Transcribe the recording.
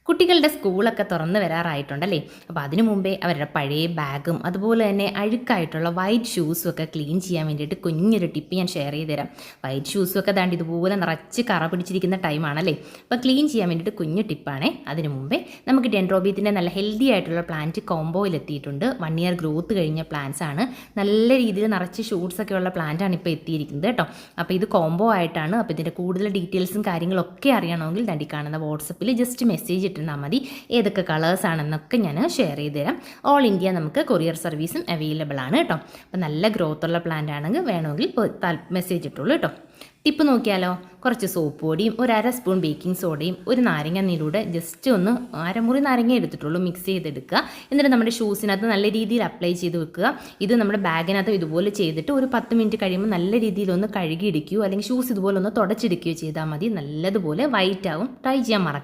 കുട്ടികളുടെ സ്കൂളൊക്കെ തുറന്ന് വരാറായിട്ടുണ്ടല്ലേ. അപ്പോൾ അതിനു മുമ്പേ അവരുടെ പഴയ ബാഗും അതുപോലെ തന്നെ അഴുക്കായിട്ടുള്ള വൈറ്റ് ഷൂസും ഒക്കെ ക്ലീൻ ചെയ്യാൻ വേണ്ടിയിട്ട് കുഞ്ഞൊരു ടിപ്പ് ഞാൻ ഷെയർ ചെയ്ത് തരാം. വൈറ്റ് ഷൂസും ഒക്കെ ദാണ്ട് ഇതുപോലെ നിറച്ച് കറ പിടിച്ചിരിക്കുന്ന ടൈമാണല്ലേ. അപ്പോൾ ക്ലീൻ ചെയ്യാൻ വേണ്ടിയിട്ട് കുഞ്ഞു ടിപ്പാണേ. അതിനു മുമ്പേ നമുക്ക് ഡെൻഡ്രോബിയത്തിൻ്റെ നല്ല ഹെൽത്തി ആയിട്ടുള്ള പ്ലാന്റ് കോംബോയിലെത്തിയിട്ടുണ്ട്. 1 ഇയർ ഗ്രോത്ത് കഴിഞ്ഞ പ്ലാന്റ്സ് ആണ്. നല്ല രീതിയിൽ നിറച്ച് ഷൂട്ട്സ് ഒക്കെ ഉള്ള പ്ലാന്റാണ് ഇപ്പോൾ എത്തിയിരിക്കുന്നത് കേട്ടോ. അപ്പോൾ ഇത് കോംബോ ആയിട്ടാണ്. അപ്പോൾ ഇതിൻ്റെ കൂടുതൽ ഡീറ്റെയിൽസും കാര്യങ്ങളൊക്കെ അറിയണമെങ്കിൽ ദാണ്ടി കാണുന്ന വാട്സപ്പിൽ ജസ്റ്റ് മെസ്സേജ് ഇട്ടാൽ മതി. ഏതൊക്കെ കളേഴ്സ് ആണെന്നൊക്കെ ഞാൻ ഷെയർ ചെയ്ത് തരാം. ഓൾ ഇന്ത്യ നമുക്ക് കൊറിയർ സർവീസും അവൈലബിൾ ആണ് കേട്ടോ. അപ്പോൾ നല്ല ഗ്രോത്ത് ഉള്ള പ്ലാന്റ് ആണെങ്കിൽ വേണമെങ്കിൽ മെസ്സേജ് ഇട്ടുള്ളൂ കേട്ടോ. ടിപ്പ് നോക്കിയാലോ. കുറച്ച് സോപ്പ് പൊടിയും 1/2 സ്പൂൺ ബേക്കിംഗ് സോഡയും ഒരു നാരങ്ങ നീരൂടെ ജസ്റ്റ് ഒന്ന് അരമുറി നാരങ്ങ എടുത്തിട്ടുള്ളൂ, മിക്സ് ചെയ്തെടുക്കുക. എന്നിട്ട് നമ്മുടെ ഷൂസിനകത്ത് നല്ല രീതിയിൽ അപ്ലൈ ചെയ്ത് വെക്കുക. ഇത് നമ്മുടെ ബാഗിനകത്ത് ഇതുപോലെ ചെയ്തിട്ട് ഒരു 10 മിനിറ്റ് കഴിയുമ്പോൾ നല്ല രീതിയിൽ ഒന്ന് കഴുകിയെടുക്കുകയോ അല്ലെങ്കിൽ ഷൂസ് ഇതുപോലെ ഒന്ന് തുടച്ചെടുക്കുകയോ ചെയ്താൽ മതി. നല്ലതുപോലെ വൈറ്റ് ആവും. ട്രൈ ചെയ്യാൻ മറക്കരുത്.